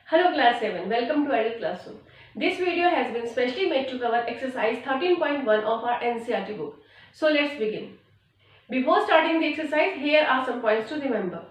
Hello class 7, welcome to Adult Classroom. This video has been specially made to cover exercise 13.1 of our NCERT book. So let's begin. Before starting the exercise, here are some points to remember.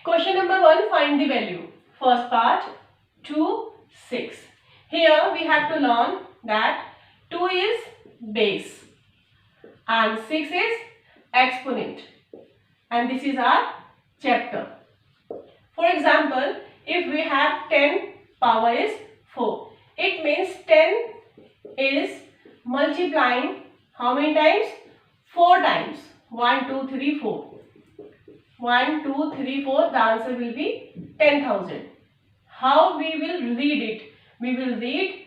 Question number 1, find the value. First part, 2, 6. Here we have to learn that 2 is base and 6 is exponent. And this is our chapter. For example, if we have 10 power is 4, it means 10 is multiplying how many times? 4 times. 1, 2, 3, 4. 1, 2, 3, 4. The answer will be 10,000. How we will read it? We will read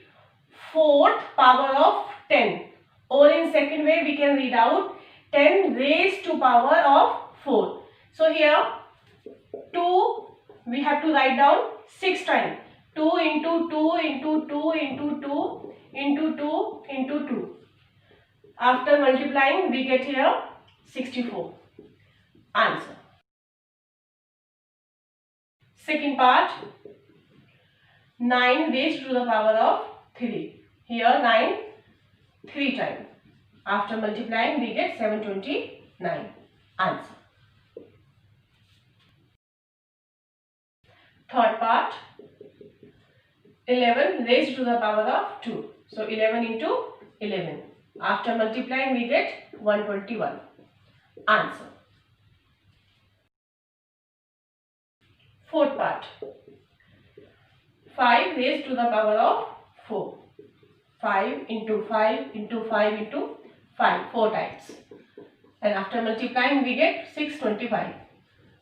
4th power of 10. Or in second way we can read out 10 raised to power of 4. So here 2 we have to write down 6 times. 2 into 2 into 2 into 2 into 2 into 2. After multiplying we get here 64. Answer. Second part, 9 raised to the power of 3. Here 9 3 times. After multiplying we get 729. Answer. Third part, 11 raised to the power of 2. So 11 into 11. After multiplying we get 121. Answer. Fourth part, 5 raised to the power of 4. 5 into 5 into 5 into 5, 4 times. And after multiplying we get 625.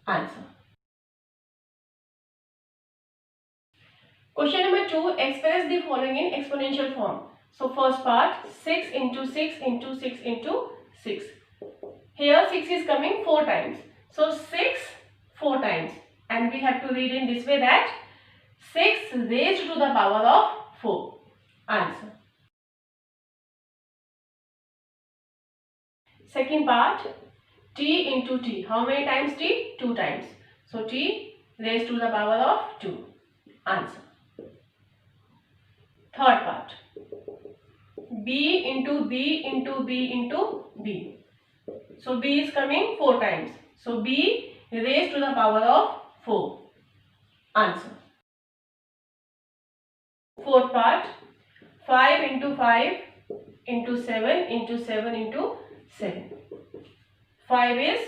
Answer. Question number 2, express the following in exponential form. So first part, 6 into 6 into 6 into 6. Here 6 is coming 4 times. So 6 4 times. And we have to read in this way that 6 raised to the power of 4. Answer. Second part, t into t. How many times t? 2 times. So t raised to the power of 2. Answer. Third part, b into b into b into b. So b is coming 4 times. So b raised to the power of 4. Answer. Fourth part, 5 into 5 into 7 into 7 into 7. 5 is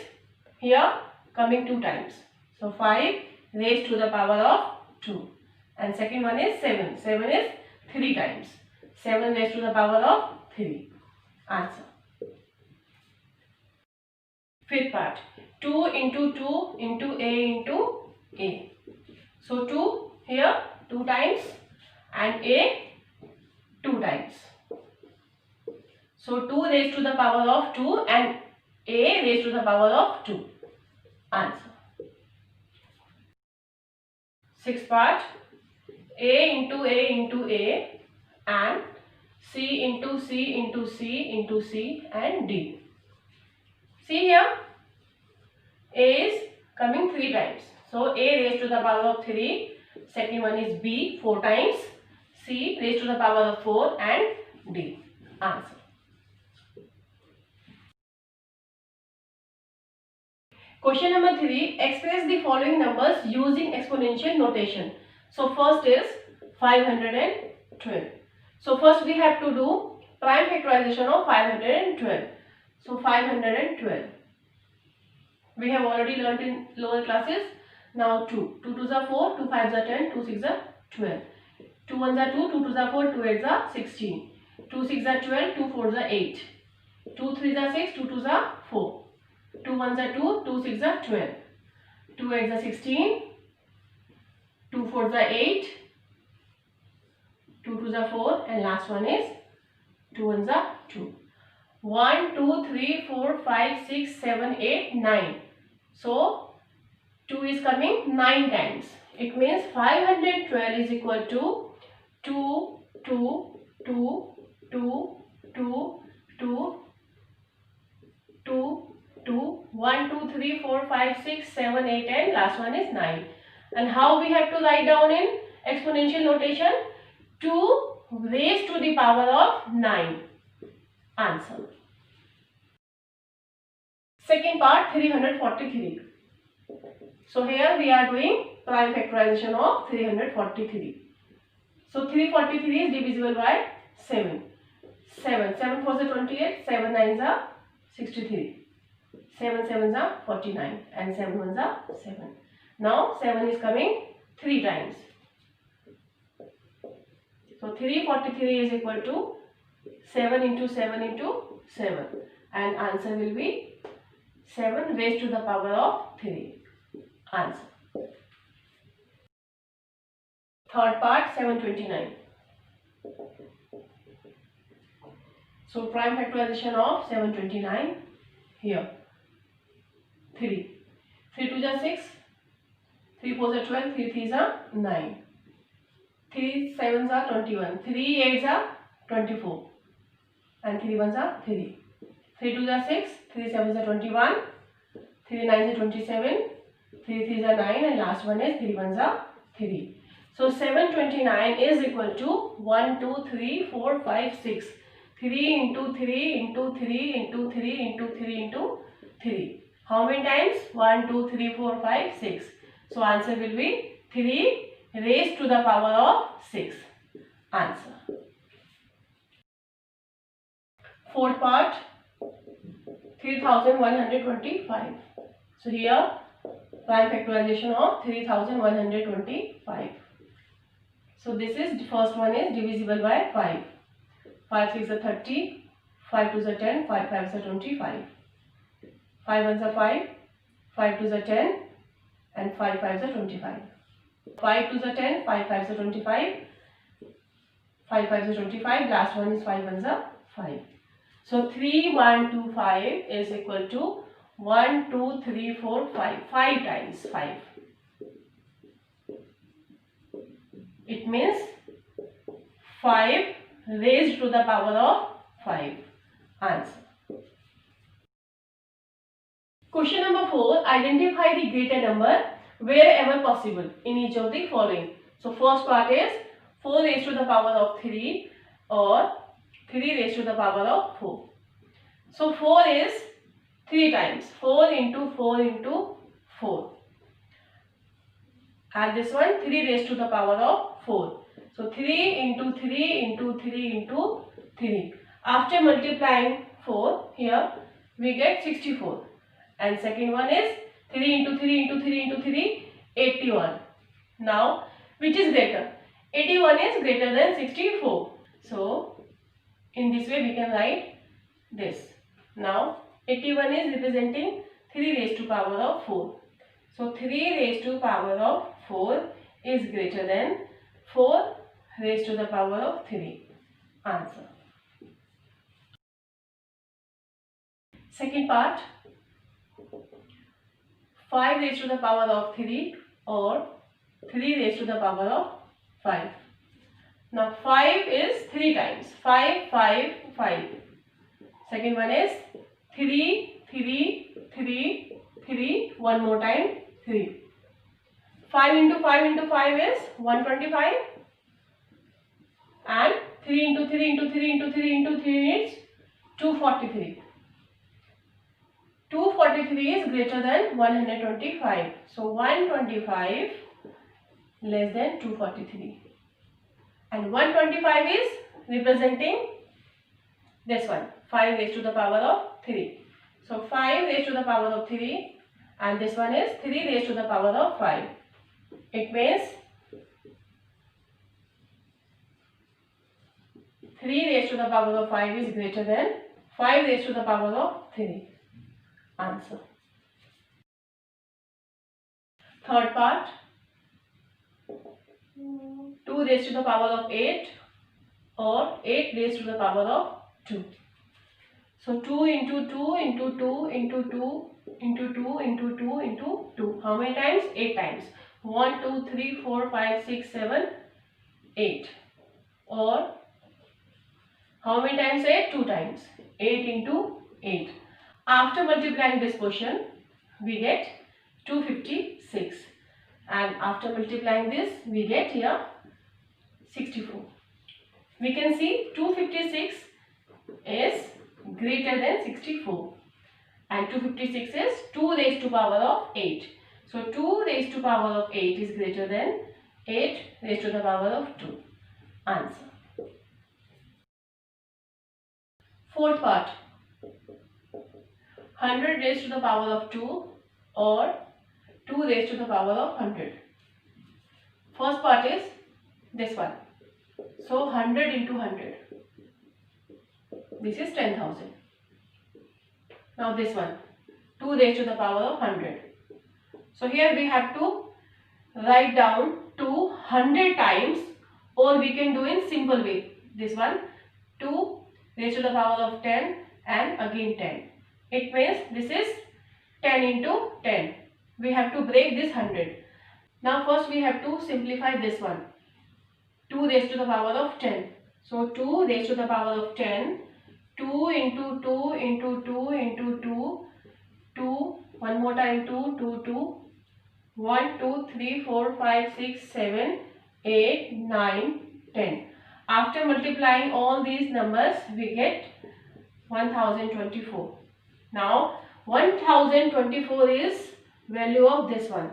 here coming 2 times. So 5 raised to the power of 2. And second one is 7. 7 is 3 times. 7 raised to the power of 3. Answer. Fifth part, 2 into 2 into a into a. So 2 here 2 times and a 2 times. So 2 raised to the power of 2 and a raised to the power of 2. Answer. Sixth part, a into a and c into c into c into c and d. See here, A is coming 3 times. So A raised to the power of 3. Second one is B 4 times. C raised to the power of 4 and D. Answer. Question number 3. Express the following numbers using exponential notation. So first is 512. So first we have to do prime factorization of 512. So 512. We have already learnt in lower classes. Now 2. 2 2s are 4, 2 5s are 10, 2 6s are 12. 2 1s are 2, 2 2s are 4, 2 8s are 16. 2 6s are 12, 2 4s are 8. 2 3s are 6, 2 2s are 4. 2 1s are 2, 2 6s are 12. 2 8s are 16. 2 4s are 8. 2 2s are 4 and last one is 2 1s are 2. 1 2 3 4 5 6 7 8 9. So 2 is coming 9 times. It means 512 is equal to 2 2 2 2 2 2 2 2 1 2 3 4 5 6 7 8 and last one is 9. And how we have to write down in exponential notation? 2 raised to the power of 9. Answer. Second part, 343. So here we are doing prime factorization of 343. So 343 is divisible by 7. 7 4s are 28, 7 9s are 63. 7 7s are 49 and 7 1s are 7. Now 7 is coming 3 times. So 343 is equal to 7 into 7 into 7 and answer will be 7 raised to the power of 3. Answer. Third part, 729. So prime factorization of 729 here. 3. 3 2s are 6. 3 4s are 12. 3 3s are 9. 3 7s are 21. 3 8s are 24. And 3 1s are 3. 3 2s are 6. 3 7s are 21. 3 9s are 27. 3 3s are 9 and last one is 3 1s are 3. So 729 is equal to 1 2 3 4 5 6. 3 into 3 into 3 into 3 into 3 into 3. How many times? 1 2 3 4 5 6. So answer will be 3 raised to the power of 6. Answer. Fourth part, 3125. So here prime factorization of 3125. So this is the first one is divisible by 5. 5 6 are 30, 5 2s are 10, 5 5s are 25. 5 1s are 5, 5 2s are 10 and 5 5s are 25. 5 2s are 10, 5 5s are 25. 5 5s are 25, last one is 5 1s are 5. So 3125 is equal to 1 2 3 4 5. 5 times 5. It means 5 raised to the power of 5. Answer. Question number 4. Identify the greater number wherever possible in each of the following. So first part is 4 raised to the power of 3 or 3 raised to the power of 4. So 4 is 3 times. 4 into 4 into 4. And this one 3 raised to the power of 4. So 3 into 3 into 3 into 3. After multiplying 4 here we get 64. And second one is 3 into 3 into 3 into 3 81. Now which is greater? 81 is greater than 64. So in this way we can write this. Now 81 is representing 3 raised to power of 4. So 3 raised to power of 4 is greater than 4 raised to the power of 3. Answer. Second part, 5 raised to the power of 3 or 3 raised to the power of 5. Now 5 is 3 times. 5 5 5. Second one is 3 3, 3, 3, one more time 3. 5 into 5 into 5 is 125 and 3 into 3 into 3 into 3 into 3 is 243. 243 is greater than 125. So 125 less than 243. And 125 is representing this one, 5 raised to the power of 3. So 5 raised to the power of 3 and this one is 3 raised to the power of 5. It means 3 raised to the power of 5 is greater than 5 raised to the power of 3. Answer. Third part, 2 raised to the power of 8 or 8 raised to the power of 2. So 2 into 2 into 2 into 2 into 2 into 2 into 2. How many times? 8 times. 1, 2, 3, 4, 5, 6, 7, 8. Or how many times 8? 2 times. 8 into 8. After multiplying this portion, we get 256. And after multiplying this, we get here 64. We can see 256 is greater than 64. And 256 is 2 raised to power of 8. So 2 raised to power of 8 is greater than 8 raised to the power of 2. Answer. Fourth part, 100 raised to the power of 2 or 2 raised to the power of 100. First part is this one. So 100 into 100. This is 10,000. Now this one, 2 raised to the power of 100. So here we have to write down 200 times, or we can do in simple way. This one, 2 raised to the power of 10 and again 10. It means this is 10 into 10. We have to break this 100. Now first we have to simplify this one. 2 raised to the power of 10. So 2 raised to the power of 10. 2 into 2 into 2 into 2. 2. One more time 2, 2, 2. 1, 2, 3, 4, 5, 6, 7, 8, 9, 10. After multiplying all these numbers, we get 1024. Now 1024 is value of this one.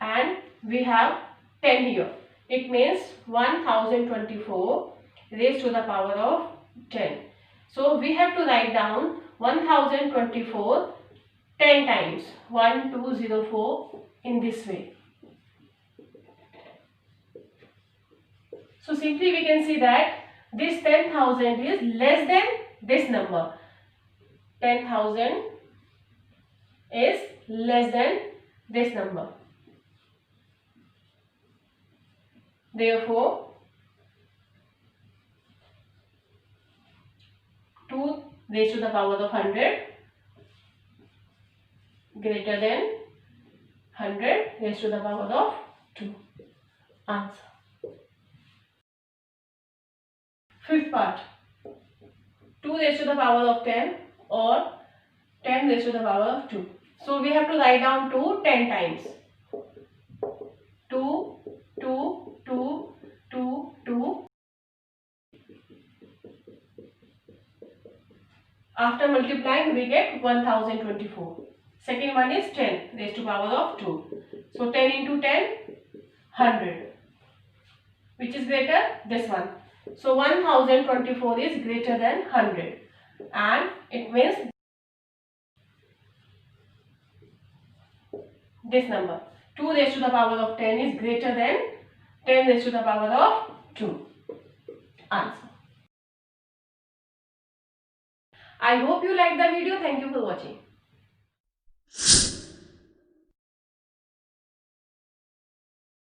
And we have 10 here. It means 1024 raised to the power of 10. So we have to write down 1024 10 times. 1204 in this way. So simply we can see that this 10,000 is less than this number. 10,000 is less than this number. Therefore, 2 raised to the power of 100 greater than 100 raised to the power of 2. Answer. Fifth part, 2 raised to the power of 10 or 10 raised to the power of 2. So we have to write down 2 10 times. 2, 2, 2, 2, 2. After multiplying, we get 1024. Second one is 10 raised to power of 2. So 10 into 10, 100. Which is greater? This one. So 1024 is greater than 100. And it means this number. 2 raised to the power of 10 is greater than 10 raised to the power of 2. Answer. I hope you liked the video. Thank you for watching.